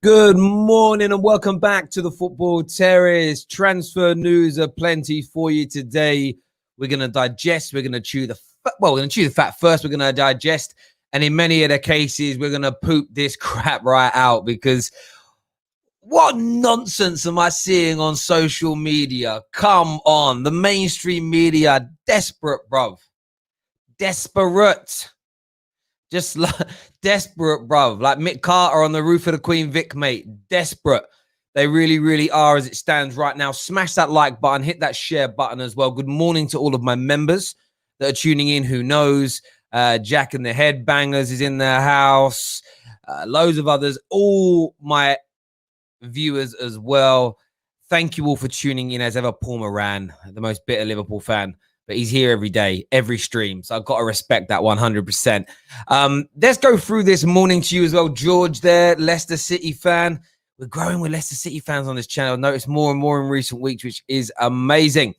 Good morning and welcome back to the Football Terrace. Transfer news aplenty for you today. We're going to digest. We're going to chew the fat first. We're going to digest. And in many of the cases, we're going to poop this crap right out because what nonsense am I seeing on social media? Come on. The mainstream media, desperate, bruv. Desperate. Just like desperate, bruv. Like Mick Carter on the roof of the Queen Vic, mate. Desperate. They really, really are as it stands right now. Smash that like button. Hit that share button as well. Good morning to all of my members that are tuning in. Who knows? Jack and the Headbangers is in their house. Loads of others. All my viewers as well. Thank you all for tuning in as ever. Paul Moran, the most bitter Liverpool fan. But he's here every day, every stream. So I've got to respect that 100%. Let's go through this morning to you as well. George there, Leicester City fan. We're growing with Leicester City fans on this channel. I've noticed more and more in recent weeks, which is amazing.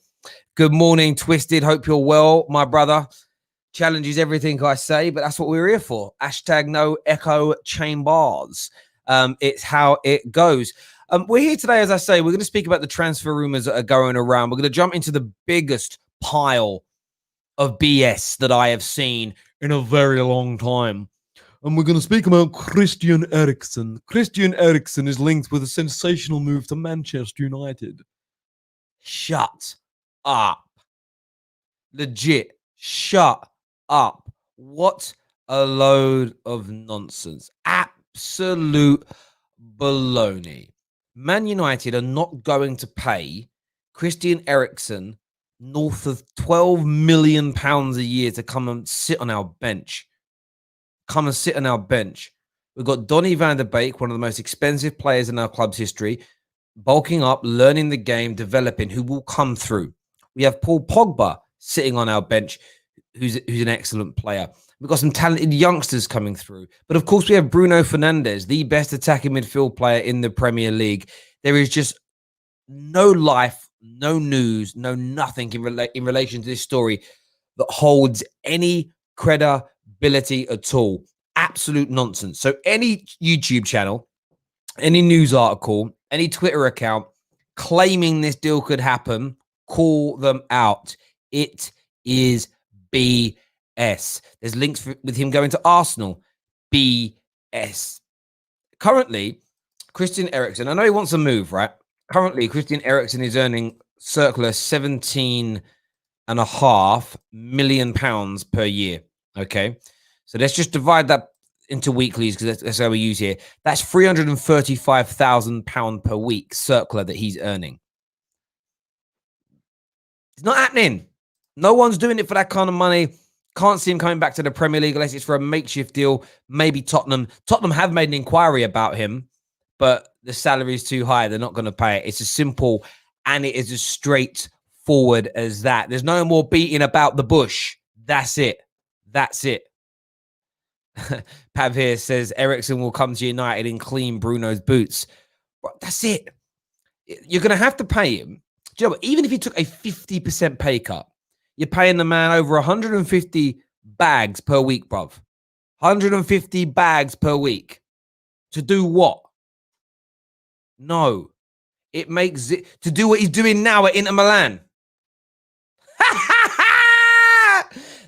Good morning, Twisted. Hope you're well, my brother. Challenges everything I say, but that's what we're here for. Hashtag no echo chambers. It's how it goes. We're here today, as I say, we're going to speak about the transfer rumors that are going around. We're going to jump into the biggest pile of BS that I have seen in a very long time. And we're going to speak about Christian Eriksen. Christian Eriksen is linked with a sensational move to Manchester United. Shut up. Legit. Shut up. What a load of nonsense. Absolute baloney. Man United are not going to pay Christian Eriksen north of £12 million a year to come and sit on our bench. Come and sit on our bench. We've got Donny van der Beek, one of the most expensive players in our club's history, bulking up, learning the game, developing, who will come through. We have Paul Pogba sitting on our bench, who's an excellent player. We've got some talented youngsters coming through. But of course, we have Bruno Fernandes, the best attacking midfield player in the Premier League. There is just no life, no news, no nothing in relation to this story that holds any credibility at all. Absolute nonsense. So any YouTube channel, any news article, any Twitter account claiming this deal could happen, call them out. It is BS. There's links with him going to Arsenal. BS. Currently, Christian Eriksen, I know he wants a move, right? Currently, Christian Eriksen is earning circa £17.5 million per year. Okay, so let's just divide that into weeklies because that's how we use here. That's £335,000 per week circa that he's earning. It's not happening. No one's doing it for that kind of money. Can't see him coming back to the Premier League unless it's for a makeshift deal. Maybe Tottenham. Tottenham have made an inquiry about him, but the salary is too high. They're not going to pay it. It's as simple and it is as straightforward as that. There's no more beating about the bush. That's it. That's it. Pav here says Eriksen will come to United and clean Bruno's boots. But that's it. You're going to have to pay him. Do you know what? Even if he took a 50% pay cut, you're paying the man over 150 bags per week, bruv. 150 bags per week. To do what? No. It makes it to do what he's doing now at Inter Milan.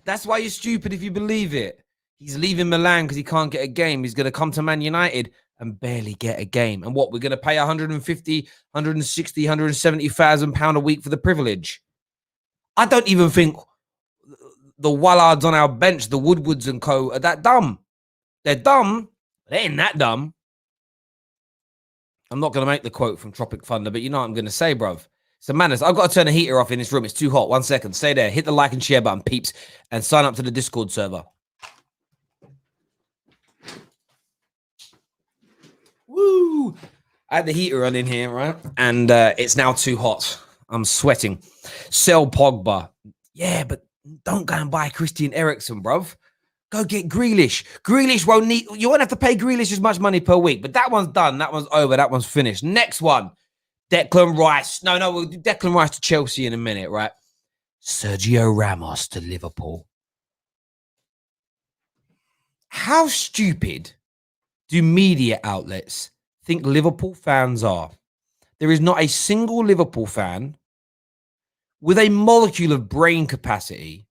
That's why you're stupid if you believe it. He's leaving Milan because he can't get a game. He's going to come to Man United and barely get a game. And what? We're going to pay 150, 160, 170,000 pound a week for the privilege. I don't even think the Wallards on our bench, the Woodwards and co, are that dumb. They're dumb. They ain't that dumb. I'm not going to make the quote from Tropic Thunder, but you know what I'm going to say, bruv. So, manners, I've got to turn the heater off in this room. It's too hot. 1 second. Stay there. Hit the like and share button, peeps, and sign up to the Discord server. Woo! I had the heater on in here, right? And it's now too hot. I'm sweating. Sell Pogba. Yeah, but don't go and buy Christian Eriksen, bruv. Go get Grealish. Grealish won't need... You won't have to pay Grealish as much money per week. But that one's done. That one's over. That one's finished. Next one. Declan Rice. No, we'll do Declan Rice to Chelsea in a minute, right? Sergio Ramos to Liverpool. How stupid do media outlets think Liverpool fans are. There is not a single Liverpool fan with a molecule of brain capacity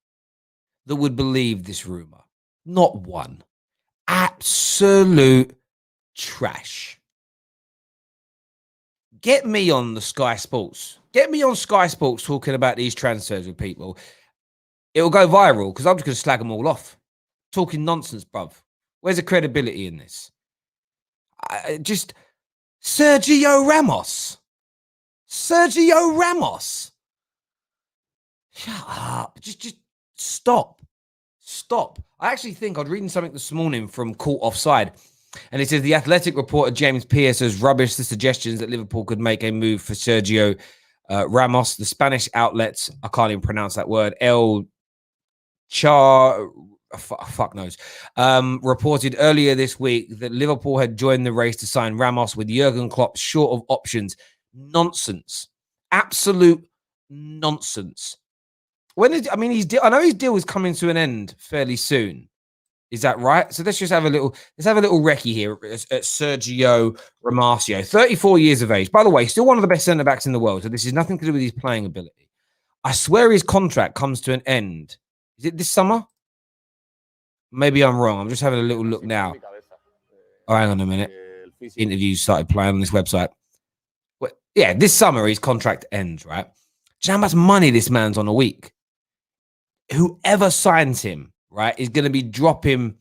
that would believe this rumor. Not one. Absolute trash. Get me on the Sky Sports. Get me on Sky Sports talking about these transfers with people. It'll go viral because I'm just going to slag them all off. Talking nonsense, bruv. Where's the credibility in this? Just Sergio Ramos. Sergio Ramos. Shut up. Just stop. Stop. I actually think I was reading something this morning from Caught Offside, and it says the Athletic reporter James Pearce has rubbished the suggestions that Liverpool could make a move for Sergio Ramos. The Spanish outlets, I can't even pronounce that word, fuck knows, reported earlier this week that Liverpool had joined the race to sign Ramos with Jurgen Klopp short of options. Nonsense. Absolute nonsense. I know his deal is coming to an end fairly soon. Is that right? So let's have a little recce here at Sergio Ramos, 34 years of age. By the way, still one of the best centre-backs in the world. So this is nothing to do with his playing ability. I swear his contract comes to an end. Is it this summer? Maybe I'm wrong. I'm just having a little look now. Oh, hang on a minute. Interviews started playing on this website. Well, yeah, this summer his contract ends, right? Do you know how much money this man's on a week? Whoever signs him, right, is going to be dropping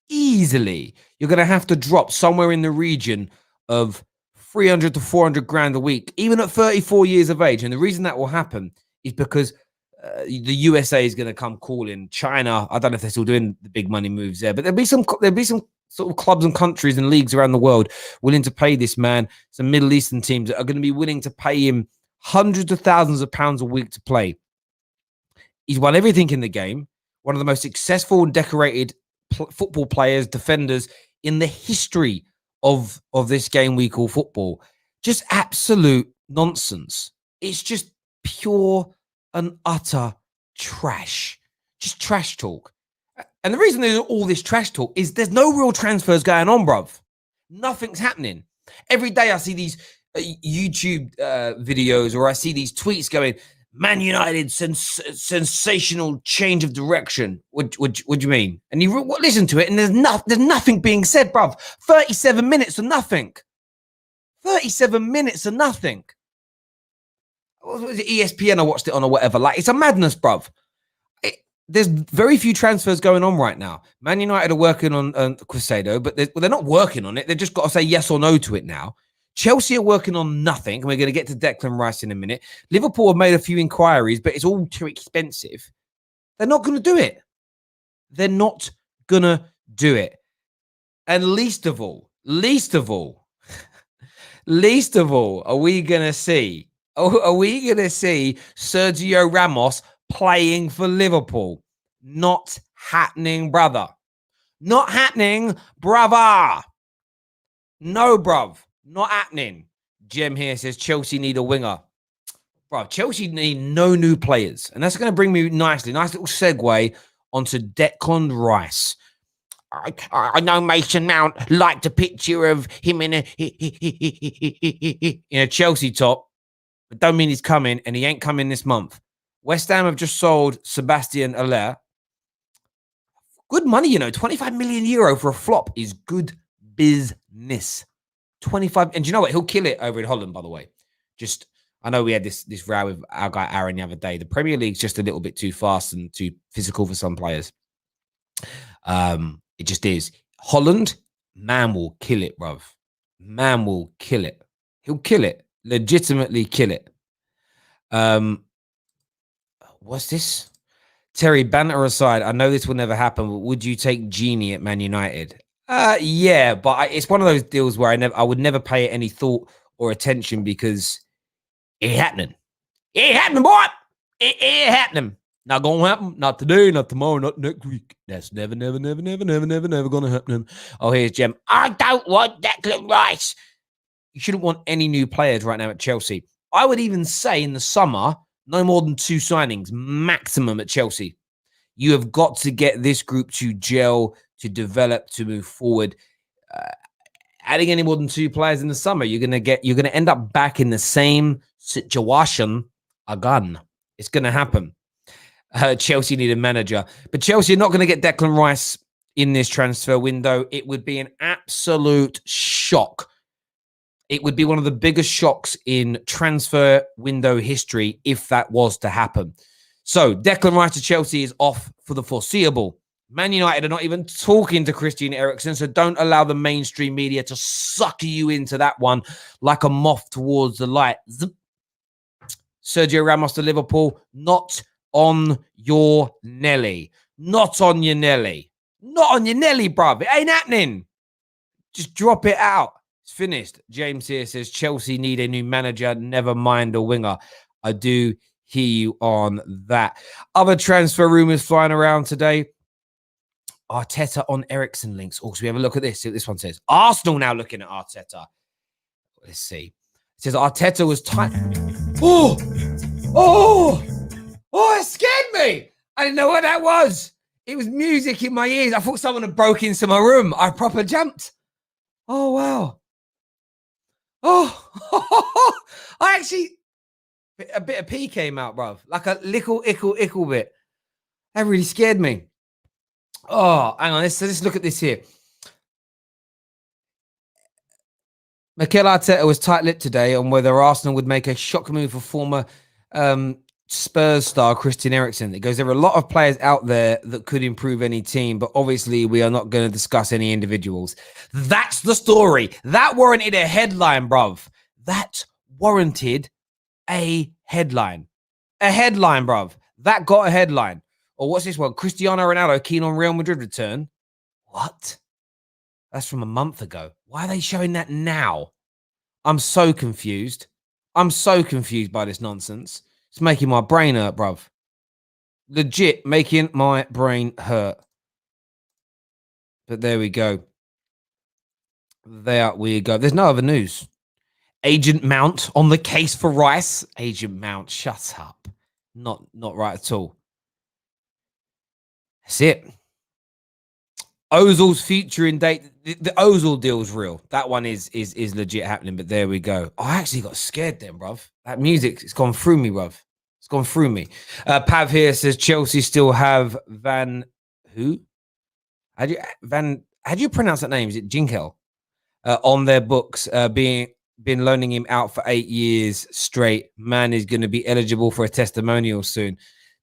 easily. You're going to have to drop somewhere in the region of 300 to 400 grand a week, even at 34 years of age. And the reason that will happen is because the USA is going to come calling. China, I don't know if they're still doing the big money moves there, but there'll be some sort of clubs and countries and leagues around the world willing to pay this man. Some Middle Eastern teams that are going to be willing to pay him hundreds of thousands of pounds a week to play. He's won everything in the game. One of the most successful and decorated football players, defenders in the history of this game we call football. Just absolute nonsense. It's just pure and utter trash. Just trash talk. And the reason there's all this trash talk is there's no real transfers going on, bruv. Nothing's happening. Every day I see these YouTube videos, or I see these tweets going, Man United, sensational change of direction. What do you mean? And you listen to it, and there's nothing being said, bruv. 37 minutes of nothing. 37 minutes of nothing. What was it, ESPN? I watched it on or whatever. Like, it's a madness, bruv. There's very few transfers going on right now. Man United are working on Cruzeiro, but they're not working on it. They've just got to say yes or no to it now. Chelsea are working on nothing, and we're going to get to Declan Rice in a minute. Liverpool have made a few inquiries, but it's all too expensive. They're not going to do it. They're not going to do it. And least of all, are we going to see Sergio Ramos playing for Liverpool? Not happening, brother. Not happening, brother. No, bruv. Not happening. Jem here says Chelsea need a winger. Bro, Chelsea need no new players. And that's going to bring me nicely. Nice little segue onto Declan Rice. I know Mason Mount liked a picture of him in a Chelsea top. But don't mean he's coming, and he ain't coming this month. West Ham have just sold Sebastian Aller. Good money, 25 million euro for a flop is good business. 25, and do you know what? He'll kill it over in Holland, by the way. I know we had this row with our guy Aaron the other day. The Premier League's just a little bit too fast and too physical for some players. It just is. Holland, man will kill it, bruv. Man will kill it. He'll kill it. Legitimately kill it. What's this? Terry, banter aside, I know this will never happen, but would you take Genie at Man United? Yeah, but it's one of those deals where I would never pay it any thought or attention because it ain't happening. It ain't happening, boy. It ain't happening. Not gonna happen. Not today, not tomorrow, not next week. That's never gonna happen. Oh, here's Jem. I don't want Declan Rice. You shouldn't want any new players right now at Chelsea. I would even say in the summer, no more than 2 signings maximum at Chelsea. You have got to get this group to gel, to develop, to move forward. adding any more than 2 players in the summer, you're gonna end up back in the same situation again. It's gonna happen. Chelsea need a manager, but Chelsea are not going to get Declan Rice in this transfer window. It would be an absolute shock. It would be one of the biggest shocks in transfer window history if that was to happen. So Declan Rice to Chelsea is off for the foreseeable. Man United are not even talking to Christian Eriksen, so don't allow the mainstream media to suck you into that one like a moth towards the light. Sergio Ramos to Liverpool, not on your Nelly. Not on your Nelly. Not on your Nelly, bruv. It ain't happening. Just drop it out. It's finished. James here says Chelsea need a new manager. Never mind a winger. I do hear you on that. Other transfer rumors flying around today. Arteta on Eriksen links. Also, we have a look at this. See what this one says. Arsenal now looking at Arteta. Let's see. It says Arteta was tight. Oh, it scared me. I didn't know what that was. It was music in my ears. I thought someone had broke into my room. I proper jumped. Oh, wow. Oh, I actually, a bit of pee came out, bruv. Like a little ickle bit. That really scared me. Oh, hang on. Let's look at this here. Mikel Arteta was tight-lipped today on whether Arsenal would make a shock move for former Spurs star Christian Eriksen. It goes, there are a lot of players out there that could improve any team, but obviously we are not going to discuss any individuals. That's the story. That warranted a headline, bruv. That warranted a headline. A headline, bruv. That got a headline. Or what's this one? Cristiano Ronaldo keen on Real Madrid return. What? That's from a month ago. Why are they showing that now? I'm so confused. I'm so confused by this nonsense. It's making my brain hurt, bruv. Legit making my brain hurt. But there we go. There we go. There's no other news. Agent Mount on the case for Rice. Agent Mount, shut up. Not right at all. That's it. Ozil's future in date. The Ozil deal's real. That one is legit happening, but there we go. I actually got scared then, bruv. That music, it's gone through me, bruv. It's gone through me. Pav here says Chelsea still have who? How do you pronounce that name? Is it Jinkel? On their books, been loaning him out for 8 years straight. Man is going to be eligible for a testimonial soon.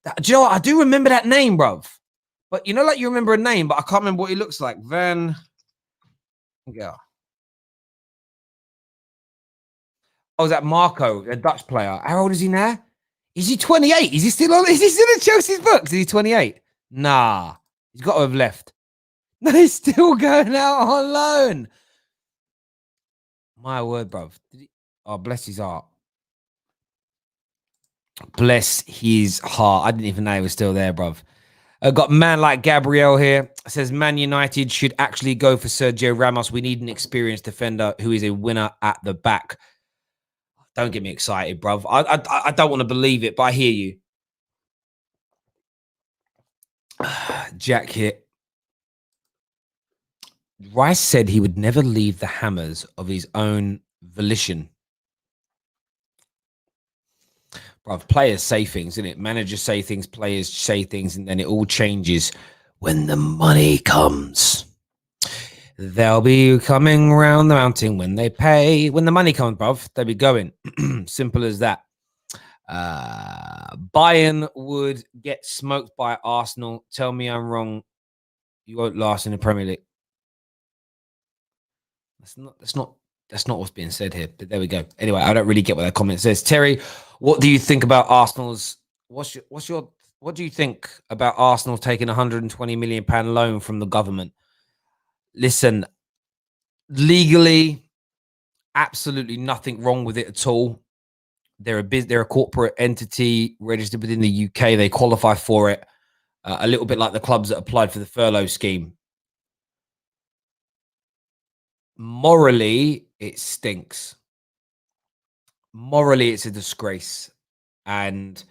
Do you know what? I do remember that name, bruv. But you know, like you remember a name, but I can't remember what he looks like. Yeah. Oh, is that Marco, a Dutch player? How old is he now? Is he 28? Is he still on? Is he still in Chelsea's books? Is he 28? Nah, he's got to have left. No, he's still going out on loan. My word, bruv. Oh, bless his heart. Bless his heart. I didn't even know he was still there, bruv. I've got man like Gabriel here. Says Man United should actually go for Sergio Ramos. We need an experienced defender who is a winner at the back. Don't get me excited, bruv. I don't want to believe it, but I hear you. Jack here. Rice said he would never leave the Hammers of his own volition. Bruv, players say things, innit? Managers say things, players say things, and then it all changes when the money comes. They'll be coming round the mountain when they pay. When the money comes, bruv, they'll be going. Simple as that. Bayern would get smoked by Arsenal. Tell me I'm wrong. You won't last in the Premier League. That's not what's being said here. But there we go. Anyway, I don't really get what that comment says. Terry, what do you think about Arsenal's? What do you think about Arsenal taking £120 million loan from the government? Listen, legally, absolutely nothing wrong with it at all. They're a corporate entity registered within the UK. They qualify for it. A little bit like the clubs that applied for the furlough scheme. Morally, it stinks. Morally, it's a disgrace. And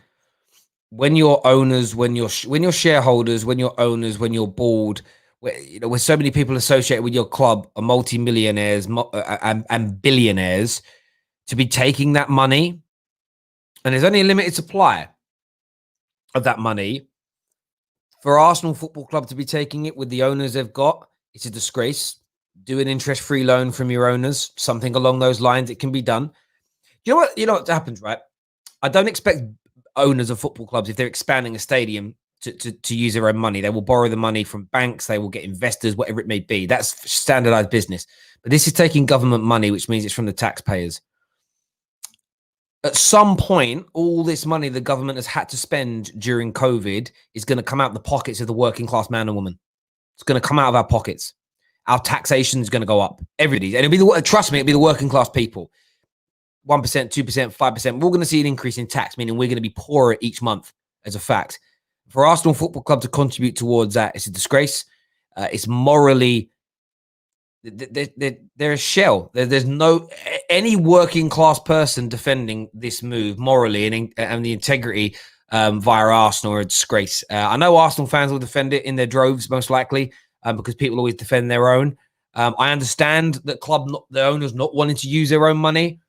when you're owners, when you're shareholders, when you're owners, when you're board, where so many people associated with your club are multi-millionaires and billionaires, to be taking that money, and there's only a limited supply of that money. For Arsenal Football Club to be taking it with the owners they've got, it's a disgrace. Do an interest-free loan from your owners, something along those lines. It can be done. You know what happens, right? I don't expect owners of football clubs, if they're expanding a stadium, to use their own money. They will borrow the money from banks. They will get investors, whatever it may be. That's standardized business. But this is taking government money, which means it's from the taxpayers. At some point, all this money the government has had to spend during COVID is going to come out of the pockets of the working class man and woman. It's going to come out of our pockets. Our taxation is going to go up. Everybody's. And it'll be trust me, it'll be the working class people. 1%, 2%, 5%. We're going to see an increase in tax, meaning we're going to be poorer each month as a fact. For Arsenal Football Club to contribute towards that, it's a disgrace. It's morally... They're a shell. There's no any working class person defending this move morally and the integrity via Arsenal are a disgrace. I know Arsenal fans will defend it in their droves, most likely, because people always defend their own. I understand that the owners not wanting to use their own money,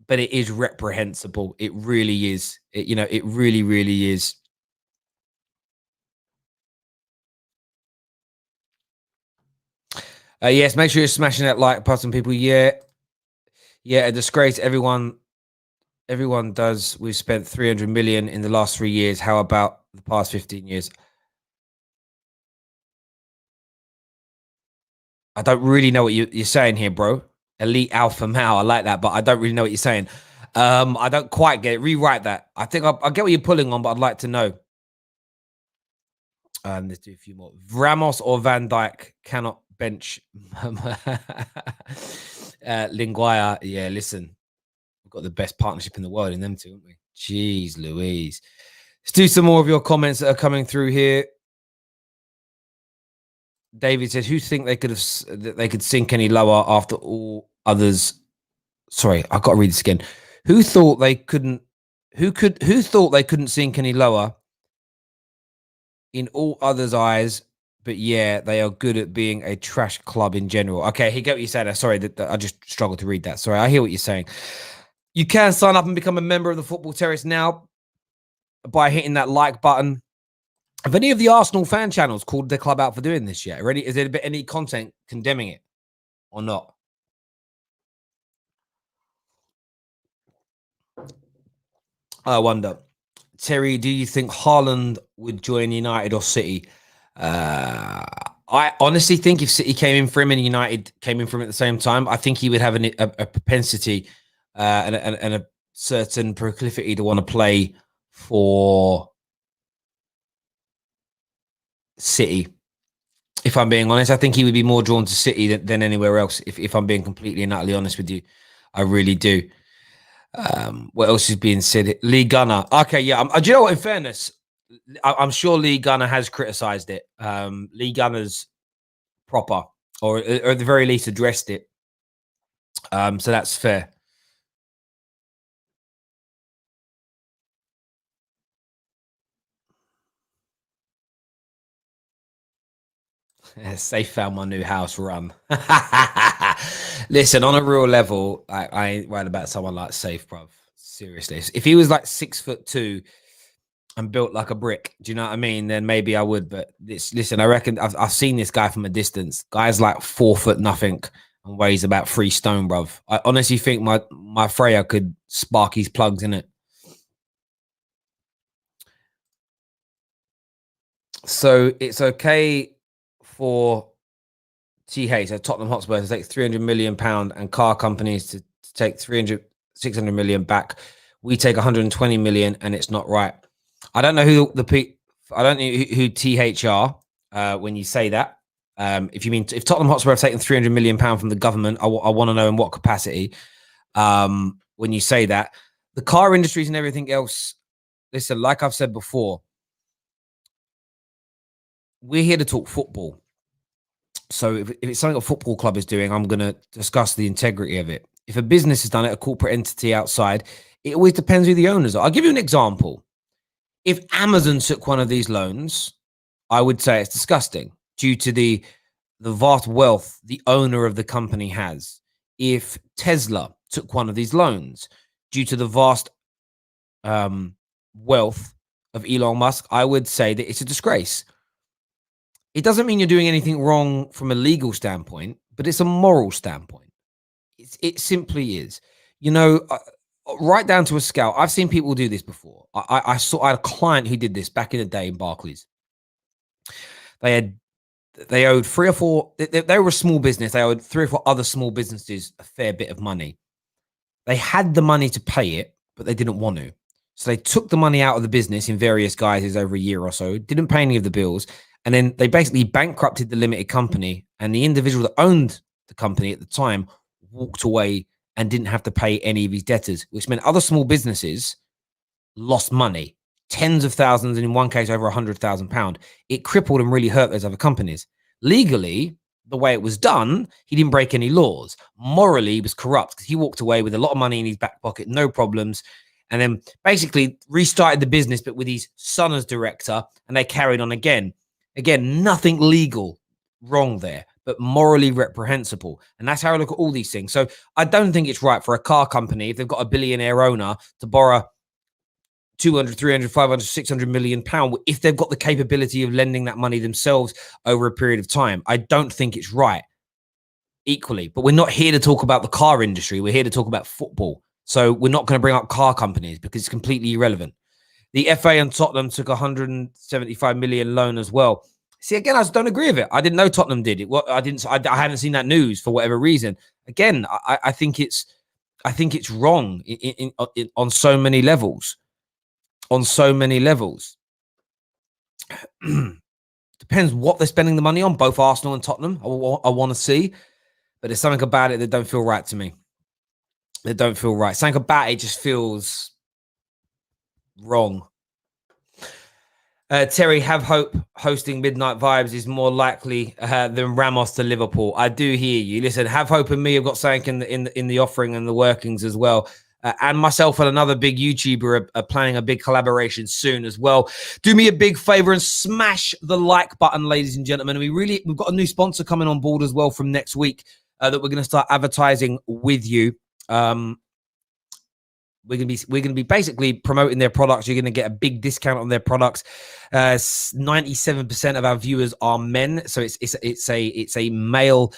but it is reprehensible. It really is. It really, really is. Yes, make sure you're smashing that like button, people. Yeah, a disgrace. Everyone does. We've spent 300 million in the last 3 years. How about the past 15 years? I don't really know what you're saying here, bro. Elite alpha male. I like that, but I don't really know what you're saying. I don't quite get it. Rewrite that. I think I get what you're pulling on, but I'd like to know. Let's do a few more. Ramos or Van Dijk cannot bench Linguaya. Yeah, listen, we've got the best partnership in the world in them two, haven't we? Jeez Louise. Let's do some more of your comments that are coming through here. David says, who think they could sink any lower after all others? Sorry, I've got to read this again. Who thought they couldn't sink any lower in all others' eyes? But yeah, they are good at being a trash club in general. Okay, he get what you're saying. Sorry, that I just struggled to read that. Sorry, I hear what you're saying. You can sign up and become a member of the Football Terrace now by hitting that like button. Have any of the Arsenal fan channels called the club out for doing this yet? Already, is there any content condemning it or not? I wonder. Terry, do you think Haaland would join United or City? I honestly think if City came in for him and United came in for him at the same time, I think he would have a propensity and a certain proclivity to want to play for City. If I'm being honest, I think he would be more drawn to City than anywhere else. If I'm being completely and utterly honest with you, I really do. What else is being said? Lee Gunner. Okay, yeah. Do you know what? In fairness, I'm sure Lee Gunner has criticised it. Lee Gunner's proper, or at the very least addressed it. So that's fair. They found my new house run. Listen, on a real level, I ain't worried about someone like Safe, bruv. Seriously. If he was like 6'2" and built like a brick, do you know what I mean? Then maybe I would. But listen, I reckon I've seen this guy from a distance. Guy's like 4 foot nothing and weighs about 3 stone, bruv. I honestly think my Freya could spark his plugs in it. So it's okay for TH, so Tottenham Hotspur, to take £300 million and car companies to take 600 million back. We take 120 million and it's not right. I don't know who who TH are when you say that. If Tottenham Hotspur have taken 300 million pound from the government, I want to know in what capacity. When you say that, the car industries and everything else. Listen, like I've said before, we're here to talk football. So if it's something a football club is doing, I'm going to discuss the integrity of it. If a business has done it, a corporate entity outside, it always depends who the owners are. I'll give you an example. If Amazon took one of these loans, I would say it's disgusting due to the vast wealth the owner of the company has. If Tesla took one of these loans due to the vast wealth of Elon Musk, I would say that it's a disgrace. It doesn't mean you're doing anything wrong from a legal standpoint, but it's a moral standpoint. It simply is. You know, right down to a scale. I've seen people do this before. I had a client who did this back in the day in Barclays. They owed three or four. They were a small business. They owed three or four other small businesses a fair bit of money. They had the money to pay it, but they didn't want to. So they took the money out of the business in various guises over a year or so, didn't pay any of the bills, and then they basically bankrupted the limited company. And the individual that owned the company at the time walked away and didn't have to pay any of his debtors, which meant other small businesses lost money, tens of thousands, and in one case over £100,000. It crippled and really hurt those other companies. Legally, the way it was done, he didn't break any laws. Morally, he was corrupt because he walked away with a lot of money in his back pocket, no problems, and then basically restarted the business, but with his son as director, and they carried on again. Again, nothing legal wrong there, but morally reprehensible. And that's how I look at all these things. So I don't think it's right for a car company, if they've got a billionaire owner, to borrow 200, 300, 500, 600 million pound if they've got the capability of lending that money themselves over a period of time. I don't think it's right equally, but we're not here to talk about the car industry. We're here to talk about football. So we're not going to bring up car companies because it's completely irrelevant. The FA and Tottenham took 175 million loan as well. See, again, I just don't agree with it. I didn't know Tottenham did it. Well, I haven't seen that news for whatever reason. Again, I think it's wrong on so many levels. On so many levels. Depends what they're spending the money on, both Arsenal and Tottenham. I want to see, but there's something about it that don't feel right to me. They don't feel right. Something about it just feels wrong. Terry, have hope hosting Midnight Vibes is more likely than Ramos to Liverpool. I do hear you. Listen, have hope and me have got something in the offering and the workings as well. And myself and another big YouTuber are planning a big collaboration soon as well. Do me a big favor and smash the like button, ladies and gentlemen. We've got a new sponsor coming on board as well from next week that we're going to start advertising with you. We're gonna be basically promoting their products. You're gonna get a big discount on their products. 97% of our viewers are men, so it's a male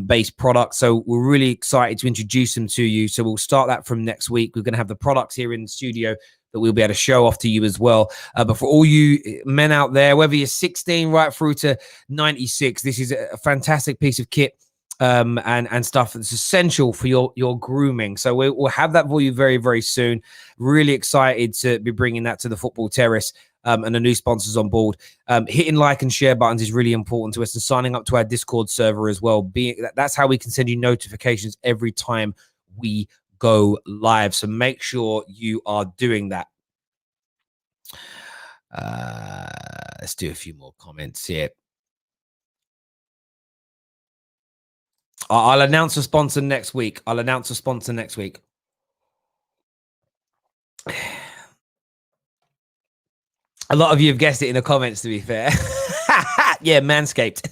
based product. So we're really excited to introduce them to you. So we'll start that from next week. We're gonna have the products here in the studio that we'll be able to show off to you as well. But for all you men out there, whether you're 16 right through to 96, this is a fantastic piece of kit. And stuff that's essential for your grooming. So we'll have that for you very, very soon. Really excited to be bringing that to the Football Terrace and the new sponsors on board. Hitting like and share buttons is really important to us, and signing up to our Discord server as well. That's how we can send you notifications every time we go live. So make sure you are doing that. Let's do a few more comments here. I'll announce a sponsor next week. A lot of you have guessed it in the comments, to be fair. Yeah, Manscaped.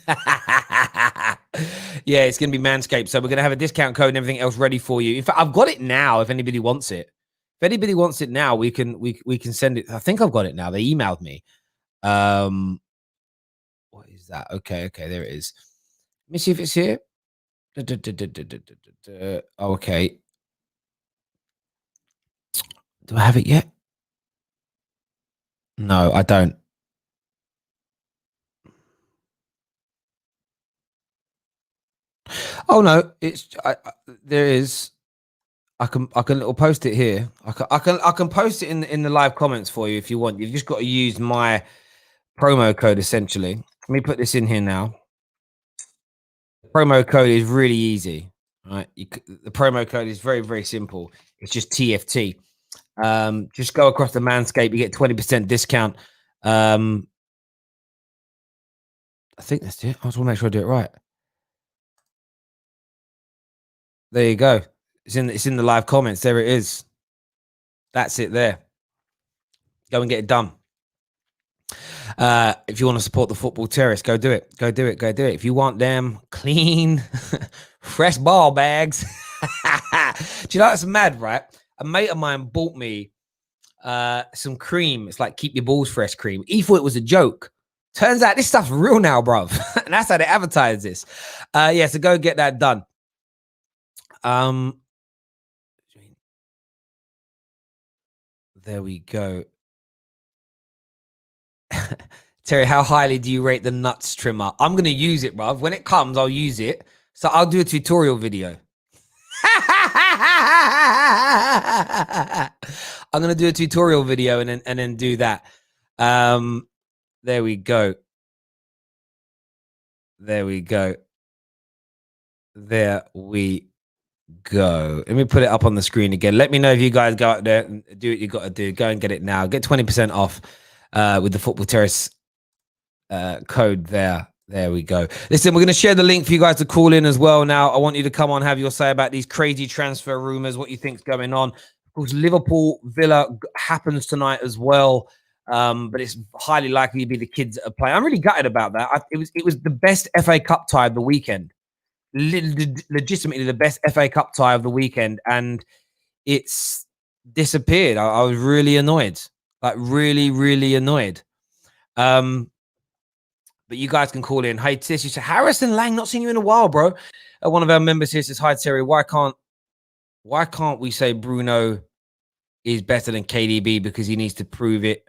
Yeah, it's going to be Manscaped. So we're going to have a discount code and everything else ready for you. In fact, I've got it now if anybody wants it. If anybody wants it now, we can send it. I think I've got it now. They emailed me. What is that? Okay, there it is. Let me see if it's here. Oh, okay. Do I have it yet? No, I don't. Oh no, there is. I can little post it here. I can post it in the live comments for you if you want. You've just got to use my promo code essentially. Let me put this in here now. Promo code is really easy, right? The promo code is very, very simple. It's just TFT. Just go across the Manscaped, you get 20% discount. I think that's it. I just want to make sure I do it right. There you go. It's in the live comments. There it is. That's it there. Go and get it done. If you want to support the Football Terrace, go do it. Go do it. Go do it. If you want them clean, fresh ball bags. Do you know what's mad, right? A mate of mine bought me some cream. It's like keep your balls fresh cream. He thought it was a joke. Turns out this stuff's real now, bruv. And that's how they advertise this. Yeah, so go get that done. There we go. Terry, how highly do you rate the nuts trimmer? I'm going to use it, bruv. When it comes, I'll use it. So I'll do a tutorial video. I'm going to do a tutorial video and then do that. There we go. There we go. There we go. Let me put it up on the screen again. Let me know if you guys go out there and do what you got to do. Go and get it now. Get 20% off with the Football Terrace code there. There we go. Listen, we're going to share the link for you guys to call in as well. Now, I want you to come on, have your say about these crazy transfer rumors, what you think's going on. Of course, Liverpool Villa happens tonight as well, but it's highly likely to be the kids that are playing. I'm really gutted about that. It was the best FA Cup tie of the weekend. Legitimately the best FA Cup tie of the weekend, and it's disappeared. I was really annoyed, like really annoyed. But you guys can call in. Hey, Tish, you say Harrison Lang, not seen you in a while, bro. One of our members here says, hi, Terry. Why can't we say Bruno is better than KDB because he needs to prove it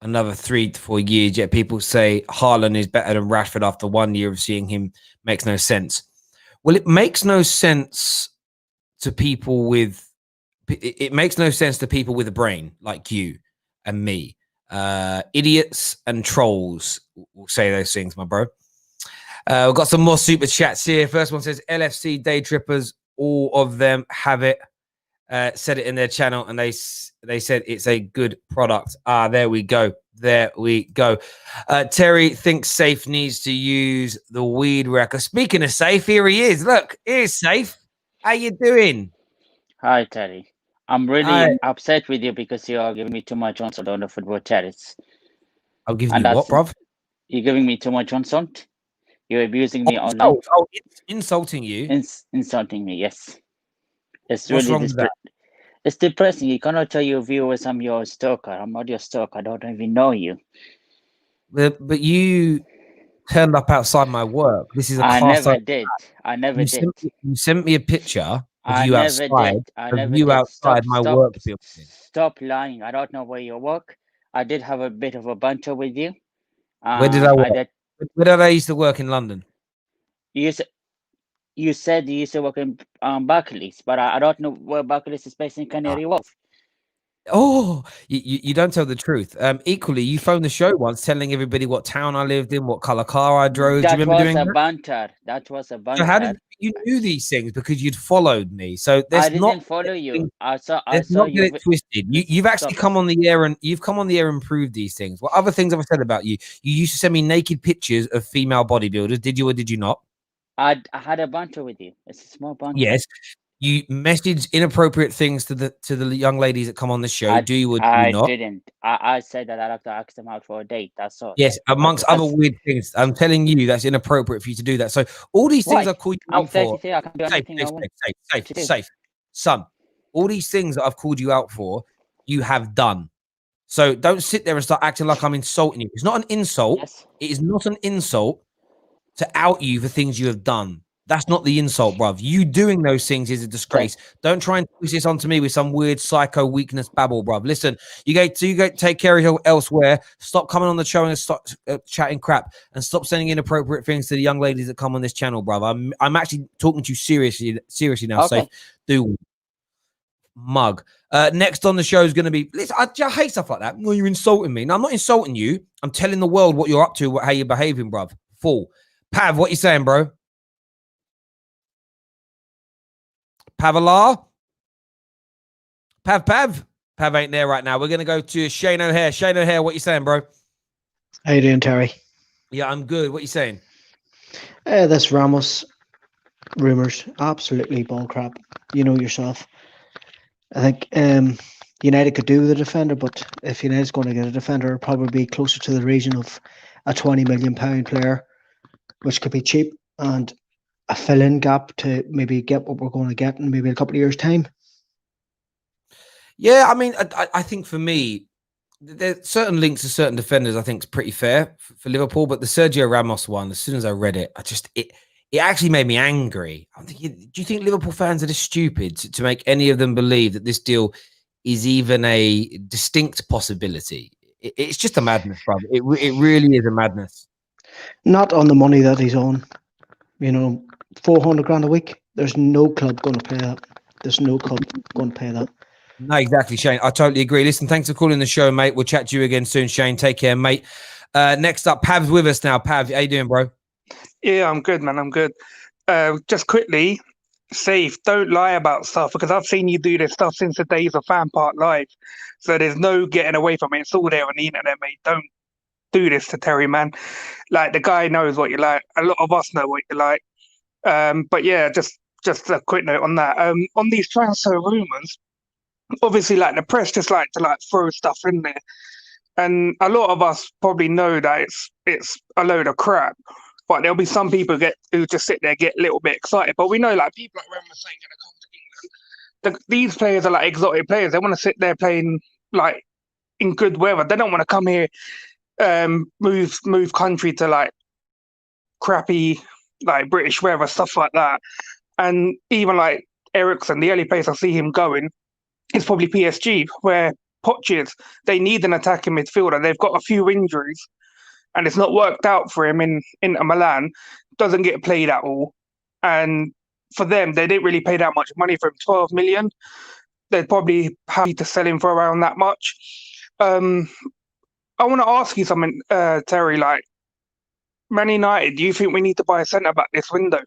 another 3 to 4 years? Yet people say Haaland is better than Rashford after 1 year of seeing him. Makes no sense. Well, it makes no sense to people with it makes no sense to people with a brain like you and me. Idiots and trolls will say those things, my bro. We've got some more super chats here. First one says LFC day trippers, all of them have it. Said it in their channel, and they said it's a good product. There we go. There we go. Terry thinks Safe needs to use the weed wrecker. Speaking of Safe, here he is. Look, here's Safe. How you doing? Hi, Terry. I'm really upset with you because you are giving me too much on the Football Terrace. I'll give you what, bruv? You're giving me too much on. You're abusing me online. Oh, insulting you? Insulting me, yes. It's What's really wrong with that? It's depressing. You cannot tell your viewers I'm your stalker. I'm not your stalker. I don't even know you. But you turned up outside my work. This is a I car never site. did. I never did. You sent me a picture of you outside. I never you did. outside my work building. Stop lying. I don't know where you work. I did have a bit of a banter with you. Where did I work? Where did I used to work in London? You said you used to work in Barclays, but I don't know where Barclays is based in Canary Wharf. Oh, you don't tell the truth. Equally, you phoned the show once telling everybody what town I lived in, what color car I drove. Do you remember doing that? That was a banter. So how did you knew these things? Because you'd followed me. So I didn't follow you. I saw not you. Get it twisted. You've actually come on the air and proved these things. What other things have I said about you? You used to send me naked pictures of female bodybuilders. Did you or did you not? I had a banter with you. It's a small banter. Yes. You message inappropriate things to the young ladies that come on the show. Do you or do you not? I didn't. I said that I'd have to ask them out for a date. That's all. Yes, amongst other weird things. I'm telling you that's inappropriate for you to do that. So all these things I've called you out for. I can do anything safe. Son, all these things that I've called you out for, you have done. So don't sit there and start acting like I'm insulting you. It's not an insult. Yes. It is not an insult to out you for things you have done. That's not the insult, bruv. You doing those things is a disgrace. Okay. Don't try and twist this onto me with some weird psycho weakness babble, bruv. Listen, you go take care of you elsewhere. Stop coming on the show and stop chatting crap, and stop sending inappropriate things to the young ladies that come on this channel, bruv. I'm actually talking to you seriously now. Okay. So do mug. Next on the show is going to be. Listen, I hate stuff like that. Well, you're insulting me. No, I'm not insulting you. I'm telling the world what you're up to, how you're behaving, bruv. Fool. Pav, what you saying, bro? Pavala? Pav ain't there right now. We're going to go to Shane O'Hare. Shane O'Hare, what you saying, bro? How you doing, Terry? Yeah, I'm good. What you saying? This Ramos rumours, absolutely bullcrap. You know yourself. I think United could do with a defender, but if United's going to get a defender, it'll probably be closer to the region of a £20 million player, which could be cheap and a fill-in gap to maybe get what we're going to get in maybe a couple of years' time. Yeah, I mean, I think for me, there's certain links to certain defenders I think is pretty fair for Liverpool, but the Sergio Ramos one, as soon as I read it, it actually made me angry. I'm thinking, do you think Liverpool fans are just stupid to make any of them believe that this deal is even a distinct possibility? It's just a madness, brother. It really is a madness. Not on the money that he's on. 400 grand a week. There's no club going to pay that. There's no club going to pay that. No, exactly, Shane. I totally agree. Listen, thanks for calling the show, mate. We'll chat to you again soon, Shane. Take care, mate. Next up, Pav's with us now. Pav, how you doing, bro? Yeah, I'm good, man. I'm good. Just quickly, Safe, don't lie about stuff because I've seen you do this stuff since the days of Fan Park Live. So there's no getting away from it. It's all there on the internet, mate. Don't do this to Terry, man. Like, the guy knows what you like. A lot of us know what you like. But yeah, just a quick note on that. On these transfer rumours, obviously, like, the press just like to like throw stuff in there. And a lot of us probably know that it's a load of crap. But there'll be some people who just sit there, get a little bit excited. But we know, like, people like Ramos ain't going to come to England. These players are like exotic players. They want to sit there playing like in good weather. They don't want to come here, move country to like crappy like British weather, stuff like that. And even like Eriksen, the only place I see him going is probably PSG, where Poch is. They need an attacking midfielder. They've got a few injuries. And it's not worked out for him in Inter Milan, doesn't get played at all. And for them, they didn't really pay that much money for him, 12 million. They'd probably happy to sell him for around that much. I want to ask you something, Terry, like, Man United, do you think we need to buy a centre-back this window?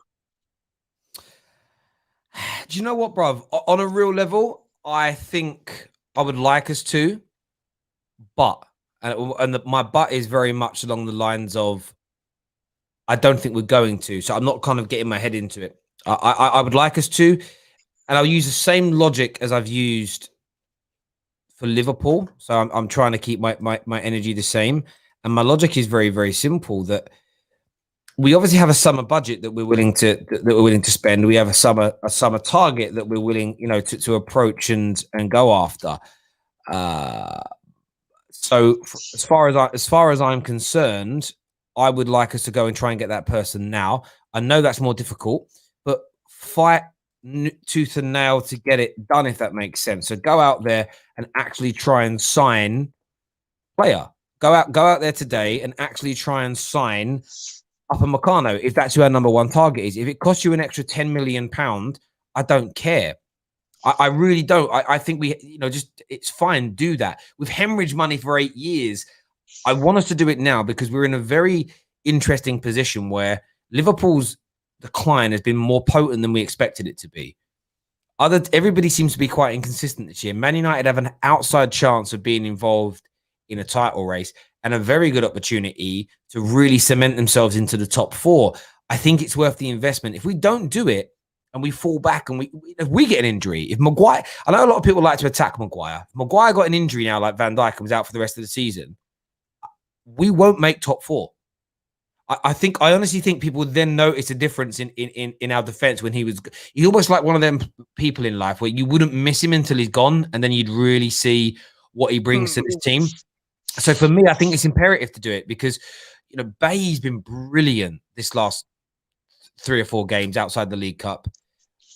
Do you know what, bruv? On a real level, I think I would like us to, but... my but is very much along the lines of I don't think we're going to. So I'm not kind of getting my head into it. I would like us to, and I'll use the same logic as I've used for Liverpool. So I'm trying to keep my energy the same. And my logic is very, very simple, that we obviously have a summer budget that we're willing to spend. We have a summer target that we're willing, to approach and go after. So as far as I'm concerned, I would like us to go and try and get that person now. I know that's more difficult, but fight tooth and nail to get it done, if that makes sense. So go out there and actually try and sign a player. Go out there today and actually try and sign Upamecano, if that's who our number one target is. If it costs you an extra £10 million, I don't care. I really don't. I think it's fine. Do that. We've hemorrhaged money for 8 years. I want us to do it now because we're in a very interesting position where Liverpool's decline has been more potent than we expected it to be. Everybody seems to be quite inconsistent this year. Man United have an outside chance of being involved in a title race and a very good opportunity to really cement themselves into the top four. I think it's worth the investment. If we don't do it, and we fall back and if we get an injury, if Maguire, I know a lot of people like to attack Maguire. If Maguire got an injury now, like Van Dijk, comes out for the rest of the season, we won't make top four. I honestly think people would then notice a difference in our defense when he's almost like one of them people in life where you wouldn't miss him until he's gone, and then you'd really see what he brings to this team. So for me, I think it's imperative to do it because, Baye's been brilliant this last 3 or 4 games outside the League Cup.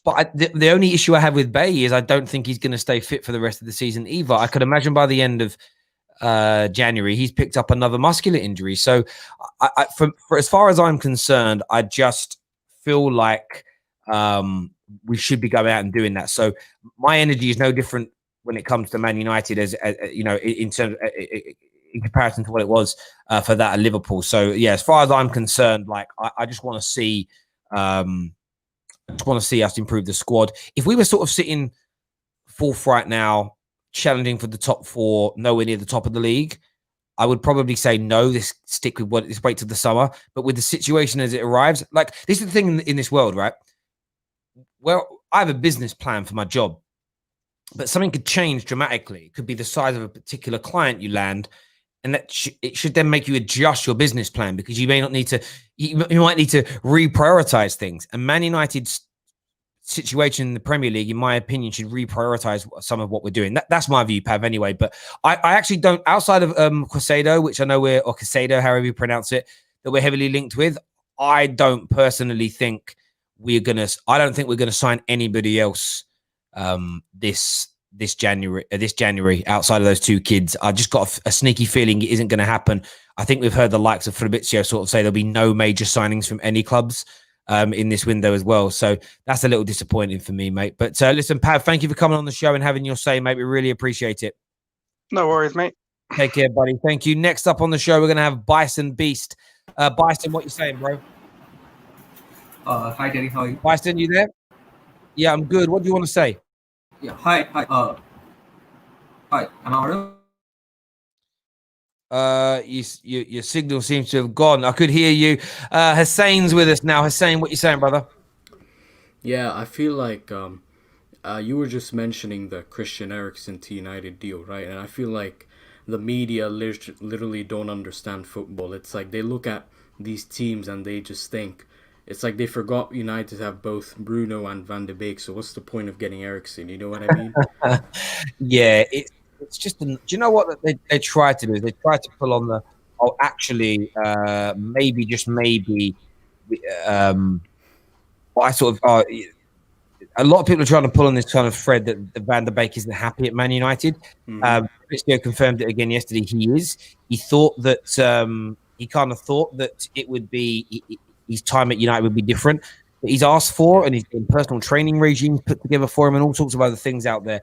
But the only issue I have with Baye is I don't think he's going to stay fit for the rest of the season either. I could imagine by the end of January, he's picked up another muscular injury. So for as far as I'm concerned, I just feel like we should be going out and doing that. So my energy is no different when it comes to Man United as in terms in comparison to what it was for that at Liverpool. So yeah, as far as I'm concerned, like I just want to see us improve the squad. If we were sort of sitting fourth right now, challenging for the top 4, nowhere near the top of the league, I would probably say no. This wait till the summer. But with the situation as it arrives, like this is the thing in this world, right? Well, I have a business plan for my job, but something could change dramatically. It could be the size of a particular client you land, and that it should then make you adjust your business plan, because you may not need to, you might need to reprioritize things. And Man United's situation in the Premier League, in my opinion, should reprioritize some of what we're doing. That's my view, Pav, anyway. But I actually don't, outside of Quesado, which I know or Quesado, however you pronounce it, that we're heavily linked with, I don't personally think I don't think we're gonna sign anybody else this January outside of those two kids. I just got a sneaky feeling it isn't going to happen. I think we've heard the likes of Fabrizio sort of say there'll be no major signings from any clubs in this window as well. So that's a little disappointing for me, mate. But listen, Pav, thank you for coming on the show and having your say, mate. We really appreciate it. No worries, mate. Take care, buddy. Thank you. Next up on the show, we're going to have Bison Beast. Bison, what you saying, bro? Hi, Derek. How are you? Bison, you there? Yeah, I'm good. What do you want to say? Yeah. Hi. Hi. Am I audible? Your signal seems to have gone. I could hear you. Hussein's with us now. Hussein, what you saying, brother? Yeah, I feel like you were just mentioning the Christian Eriksen to United deal, right? And I feel like the media literally don't understand football. It's like they look at these teams and they just think, it's like they forgot United have both Bruno and Van de Beek, so what's the point of getting Eriksen? You know what I mean? Yeah, it's just, do you know what they try to do? They try to pull on maybe, just maybe, a lot of people are trying to pull on this kind of thread that Van de Beek isn't happy at Man United. Fabrizio confirmed it again yesterday. He is. He thought that, he kind of thought that it would be, his time at United would be different. But he's asked for, and he's been personal training regimes put together for him, and all sorts of other things out there.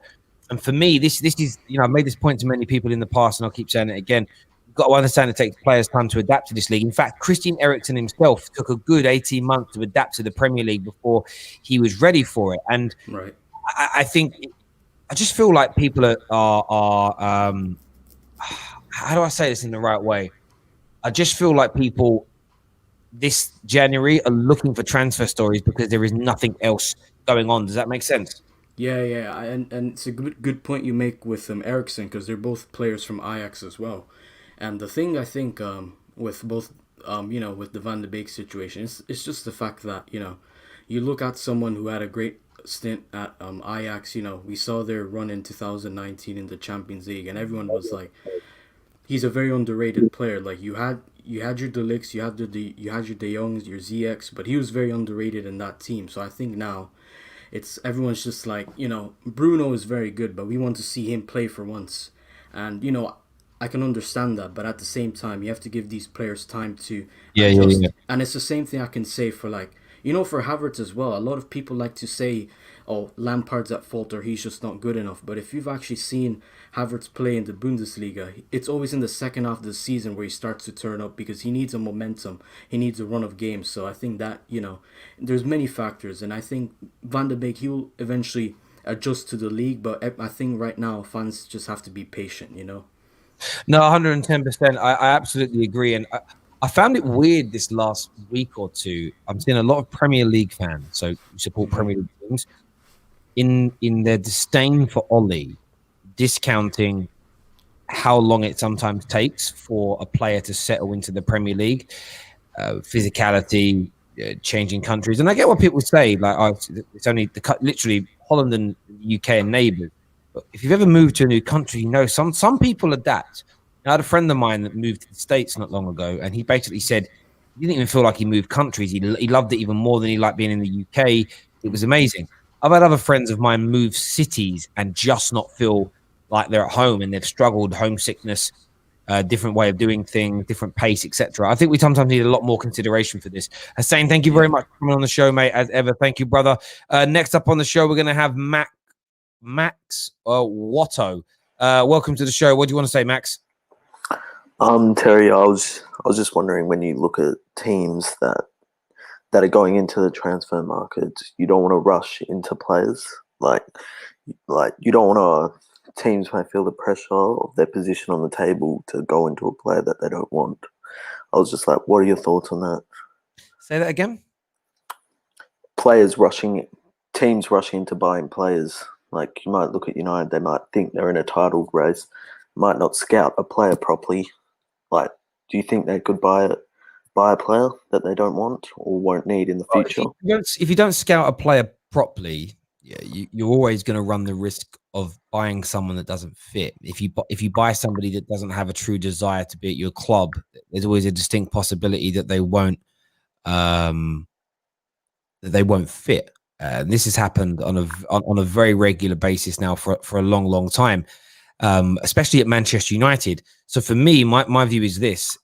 And for me, this is, I've made this point to many people in the past, and I'll keep saying it again. You've got to understand it takes players time to adapt to this league. In fact, Christian Eriksen himself took a good 18 months to adapt to the Premier League before he was ready for it. And right. I think, I just feel like people are how do I say this in the right way? I just feel like people this January are looking for transfer stories because there is nothing else going on. Does that make sense? Yeah, and it's a good point you make with Eriksen, because they're both players from Ajax as well. And the thing I think with both with the Van de Beek situation, it's just the fact that you look at someone who had a great stint at Ajax. We saw their run in 2019 in the Champions League, and everyone was like, he's a very underrated player. Like you had your De Ligt, you had your De Jongs, your ZX, but he was very underrated in that team. So I think now everyone's just like, Bruno is very good, but we want to see him play for once. And I can understand that, but at the same time, you have to give these players time to adjust. Yeah. And it's the same thing I can say for for Havertz as well. A lot of people like to say, oh, Lampard's at fault or he's just not good enough. But if you've actually seen Havertz play in the Bundesliga, it's always in the second half of the season where he starts to turn up, because he needs a momentum. He needs a run of games. So I think that, there's many factors. And I think Van de Beek, he'll eventually adjust to the league. But I think right now, fans just have to be patient, No, 110%. I absolutely agree. And I found it weird this last week or two. I'm seeing a lot of Premier League fans, so who support Premier League teams, in their disdain for Ole, discounting how long it sometimes takes for a player to settle into the Premier League, physicality, changing countries. And I get what people say, like, it's only literally Holland and UK and neighbours. But if you've ever moved to a new country, some people adapt. I had a friend of mine that moved to the States not long ago, and he basically said he didn't even feel like he moved countries. He loved it even more than he liked being in the UK. It was amazing. I've had other friends of mine move cities and just not feel like they're at home, and they've struggled, homesickness, different way of doing things, different pace, etc. I think we sometimes need a lot more consideration for this. Hussein, thank you very much for coming on the show, mate, as ever. Thank you, brother. Next up on the show, we're going to have Max Watto. Welcome to the show. What do you want to say, Max? Terry, I was just wondering, when you look at teams that are going into the transfer market, you don't want to rush into players. Like you don't want teams may feel the pressure of their position on the table to go into a player that they don't want. I was just like, what are your thoughts on that? Say that again. Teams rushing into buying players Like, you might look at United, they might think they're in a title race, might not scout a player properly. Like, do you think they could buy a player that they don't want or won't need in the future? If you don't scout a player properly, yeah, you're always going to run the risk of buying someone that doesn't fit. If you buy somebody that doesn't have a true desire to be at your club, there's always a distinct possibility that they won't fit. This has happened on a very regular basis now for a long time, especially at Manchester United. So for me, my view is this: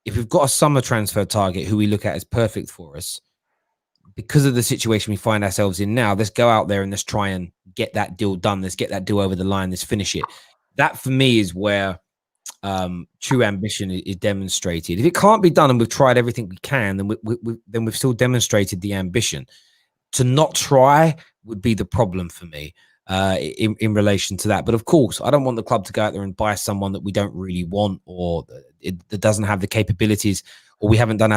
if we've got a summer transfer target who we look at as perfect for us, because of the situation we find ourselves in now, let's go out there and let's try and get that deal done. Let's get that deal over the line. Let's finish it. That for me is where true ambition is demonstrated. If it can't be done and we've tried everything we can, then we've still demonstrated the ambition. To not try would be the problem for me in relation to that. But of course, I don't want the club to go out there and buy someone that we don't really want, or that doesn't have the capabilities, or we haven't done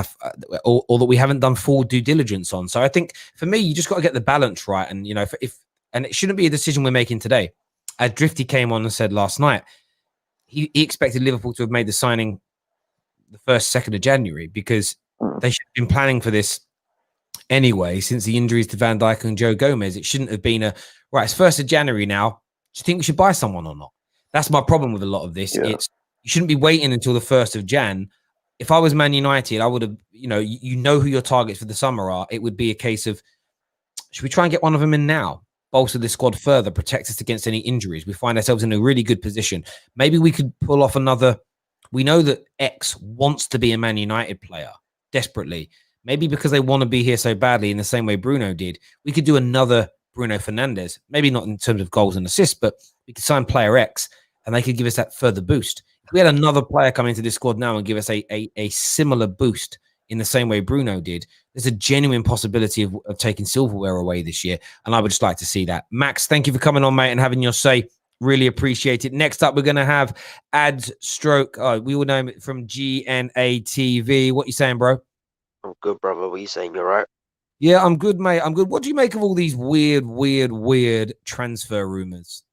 or that we haven't done full due diligence on. So I think for me, you just got to get the balance right. And and it shouldn't be a decision we're making today. As Drifty came on and said last night, he expected Liverpool to have made the signing the 1st, 2nd of January, because they should have been planning for this anyway, since the injuries to Van Dijk and Joe Gomez. It shouldn't have been right, it's 1st of January now. Do you think we should buy someone or not? That's my problem with a lot of this. Yeah. You shouldn't be waiting until the 1st of Jan. If I was Man United, I would have, you know who your targets for the summer are. It would be a case of, should we try and get one of them in now? Bolster this squad further, protect us against any injuries. We find ourselves in a really good position. Maybe we could pull off another. We know that X wants to be a Man United player desperately. Maybe because they want to be here so badly, in the same way Bruno did. We could do another Bruno Fernandes. Maybe not in terms of goals and assists, but we could sign player X and they could give us that further boost. If we had another player come into this squad now and give us a similar boost in the same way Bruno did, there's a genuine possibility of taking silverware away this year. And I would just like to see that. Max, thank you for coming on, mate, and having your say. Really appreciate it. Next up, we're going to have Ad Stroke. We all know him from GNA TV. What you saying, bro? I'm good, brother. What are you saying? You're right? Yeah, I'm good, mate. I'm good. What do you make of all these weird transfer rumors?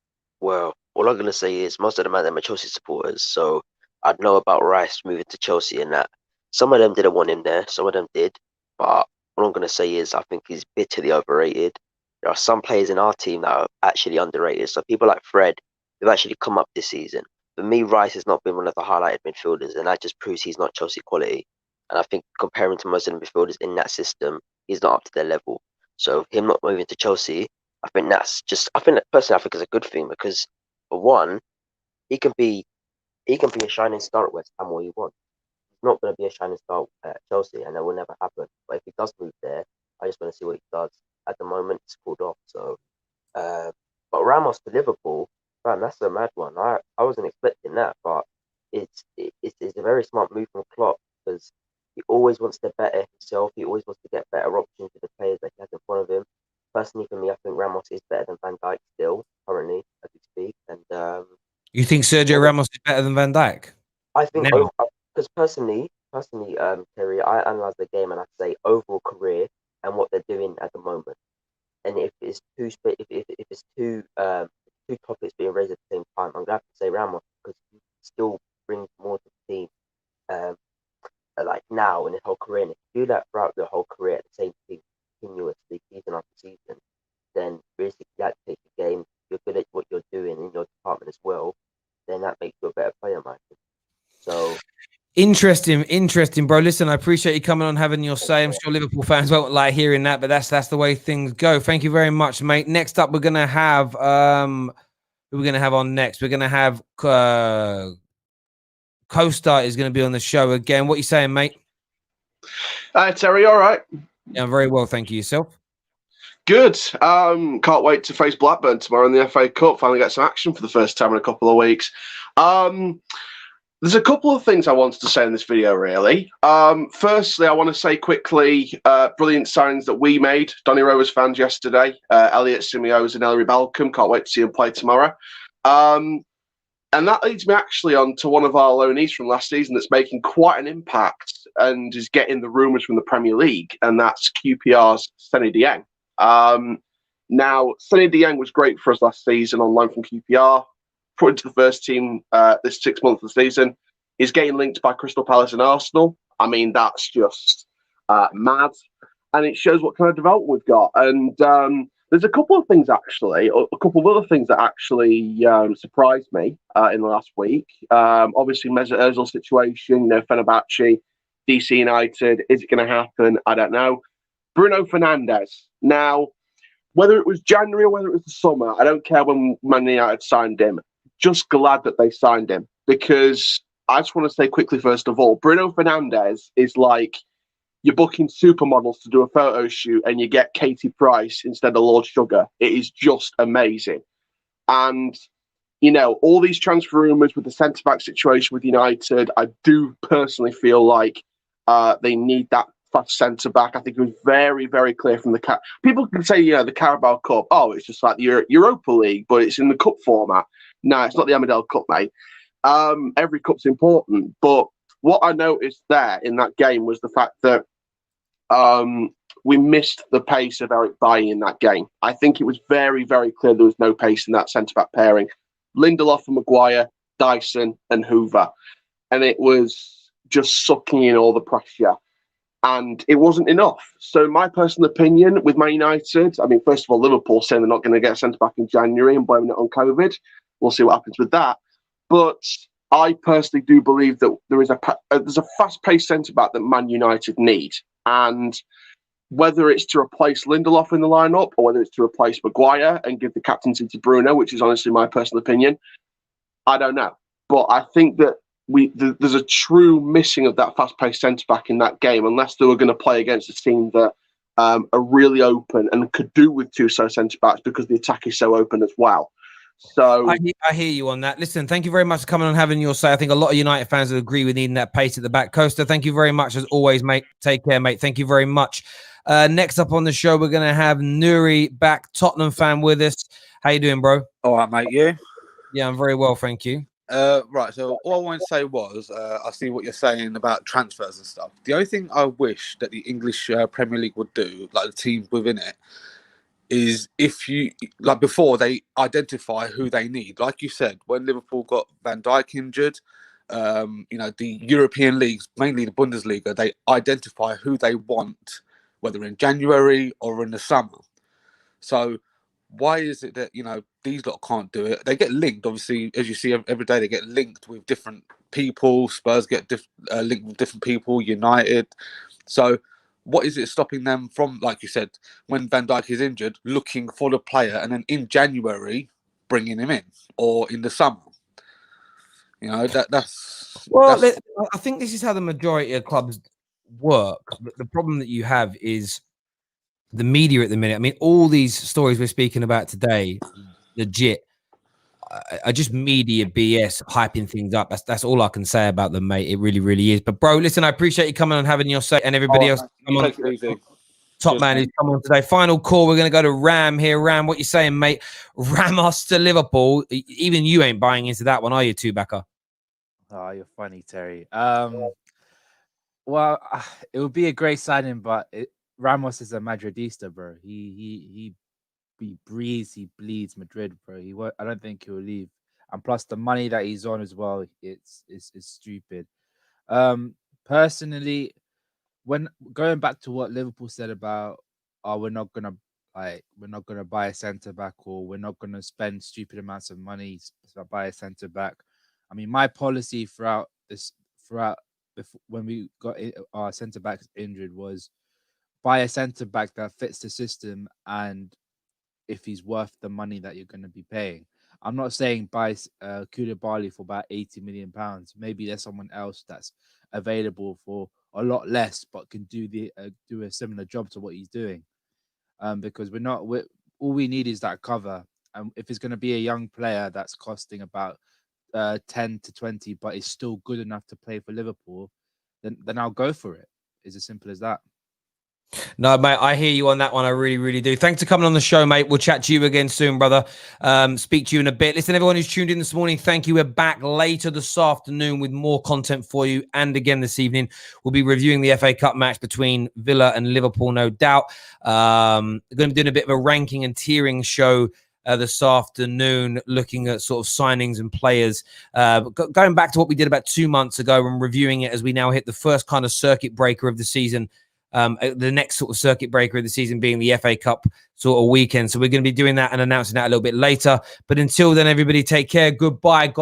Well, all I'm going to say is most of them are Chelsea supporters. So I'd know about Rice moving to Chelsea and that. Some of them didn't want him there. Some of them did. But all I'm going to say is I think he's bitterly overrated. There are some players in our team that are actually underrated. So people like Fred, they've actually come up this season. For me, Rice has not been one of the highlighted midfielders, and that just proves he's not Chelsea quality. And I think comparing to most of the midfielders in that system, he's not up to their level. So him not moving to Chelsea, I think personally, I think it's a good thing, because for one, he can be a shining star at West Ham all you want. He's not going to be a shining star at Chelsea, and that will never happen. But if he does move there, I just want to see what he does. At the moment, it's pulled off. So, but Ramos to Liverpool, man, that's a mad one. I wasn't expecting that, but it's a very smart move from Klopp, because he always wants to better himself. He always wants to get better options to the players that he has in front of him. Personally, for me, I think Ramos is better than Van Dijk still, currently, as we speak. And you think Sergio Ramos is better than Van Dijk? I think, because personally, Terry, I analyze the game and I say overall career and what they're doing at the moment. And if it's two topics being raised at the same time, I'm gonna have to say Ramos, because he still brings more to the team. Like now in his whole career, and if you do that throughout your whole career at the same team continuously, season after season, then basically that takes the game. You're good at what you're doing in your department as well. Then that makes you a better player, Mike. So interesting, bro. Listen, I appreciate you coming on, having your say. I'm sure Liverpool fans won't like hearing that, but that's the way things go. Thank you very much, mate. Next up, we're gonna have who we're gonna have on next. We're gonna have Costa is going to be on the show again. What are you saying, mate? Hi, Terry. All right. Yeah, I'm very well, thank you. Yourself? Good. Can't wait to face Blackburn tomorrow in the FA Cup. Finally get some action for the first time in a couple of weeks. There's a couple of things I wanted to say in this video, really. Firstly, I want to say quickly, brilliant signings that we made. Donny Rovers fans yesterday. Elliot Simeo's and Ellery Balcom. Can't wait to see him play tomorrow. And that leads me actually on to one of our loanees from last season that's making quite an impact and is getting the rumours from the Premier League, and that's QPR's Seny Dieng. Now, Sonny De Jong was great for us last season on loan from QPR, put into the first team this 6 months of the season. He's getting linked by Crystal Palace and Arsenal. I mean, that's just mad. And it shows what kind of development we've got. And there's a couple of things, actually, a couple of other things that actually surprised me in the last week. Obviously, Mesut Ozil situation, Fenerbahce, DC United. Is it going to happen? I don't know. Bruno Fernandes. Now, whether it was January or whether it was the summer, I don't care when Man United signed him. Just glad that they signed him, because I just want to say quickly, first of all, Bruno Fernandes is like you're booking supermodels to do a photo shoot and you get Katie Price instead of Lord Sugar. It is just amazing. And, all these transfer rumours with the centre-back situation with United, I do personally feel like they need that fast centre-back. I think it was very, very clear from the people can say, the Carabao Cup, it's just like the Europa League, but it's in the cup format. No, it's not the Amadel Cup, mate. Every cup's important. But what I noticed there in that game was the fact that we missed the pace of Eric Bailly in that game. I think it was very, very clear there was no pace in that centre-back pairing. Lindelof and Maguire, Dyson and Hoover. And it was just sucking in all the pressure. And it wasn't enough. So my personal opinion with Man United, I mean, first of all, Liverpool saying they're not going to get a centre-back in January and blaming it on COVID. We'll see what happens with that. But I personally do believe that there's a fast-paced centre-back that Man United need. And whether it's to replace Lindelof in the lineup or whether it's to replace Maguire and give the captaincy to Bruno, which is honestly my personal opinion, I don't know. But I think that there's a true missing of that fast-paced centre-back in that game, unless they were going to play against a team that are really open and could do with two centre-backs because the attack is so open as well. So I hear you on that. Listen, thank you very much for coming on and having your say. I think a lot of United fans would agree with needing that pace at the back. Costa, thank you very much as always, mate. Take care, mate. Thank you very much. Next up on the show, we're going to have Nuri back, Tottenham fan with us. How you doing, bro? All right, mate. You? Yeah, I'm very well, thank you. Right, so all I wanted to say was, I see what you're saying about transfers and stuff. The only thing I wish that the English Premier League would do, like the teams within it, is if you, like before, they identify who they need. Like you said, when Liverpool got Van Dijk injured, the European leagues, mainly the Bundesliga, they identify who they want, whether in January or in the summer. So why is it that, these lot can't do it? They get linked, obviously, as you see every day, they get linked with different people. Spurs get linked with different people, United. So what is it stopping them from, like you said, when Van Dijk is injured, looking for the player and then in January bringing him in, or in the summer? That's... I think this is how the majority of clubs work. The problem that you have is the media at the minute. I mean, all these stories we're speaking about today, legit, are just media BS, hyping things up. That's all I can say about them, mate. It really, really is. But bro, listen, I appreciate you coming and having your say, and everybody else. Take it easy. Top man who's come on today. Final call. We're going to go to Ram here. Ram, what you saying, mate? Ramos to Liverpool. Even you ain't buying into that one, are you, two-backer? Oh, you're funny, Terry. Well, it would be a great signing, but Ramos is a Madridista, bro. He breathes, he bleeds Madrid, bro. I don't think he'll leave. And plus the money that he's on as well, it's stupid. Personally, when going back to what Liverpool said about, we're not gonna buy a centre back, or we're not gonna spend stupid amounts of money to buy a centre back. I mean, my policy throughout when we got our centre backs injured was buy a centre back that fits the system, and if he's worth the money that you're going to be paying. I'm not saying buy Koulibaly for about £80 million. Maybe there's someone else that's available for a lot less, but can do a similar job to what he's doing. Because all we need is that cover. And if it's going to be a young player that's costing about 10 to 20, but is still good enough to play for Liverpool, then I'll go for it. It's as simple as that. No, mate, I hear you on that one. I really, really do. Thanks for coming on the show, mate. We'll chat to you again soon, brother. Speak to you in a bit. Listen, everyone who's tuned in this morning, thank you. We're back later this afternoon with more content for you. And again this evening, we'll be reviewing the FA Cup match between Villa and Liverpool, no doubt. We're going to be doing a bit of a ranking and tiering show this afternoon, looking at sort of signings and players. Going back to what we did about 2 months ago and reviewing it as we now hit the first kind of circuit breaker of the season. The next sort of circuit breaker of the season being the FA Cup sort of weekend. So we're going to be doing that and announcing that a little bit later. But until then, everybody take care. Goodbye. God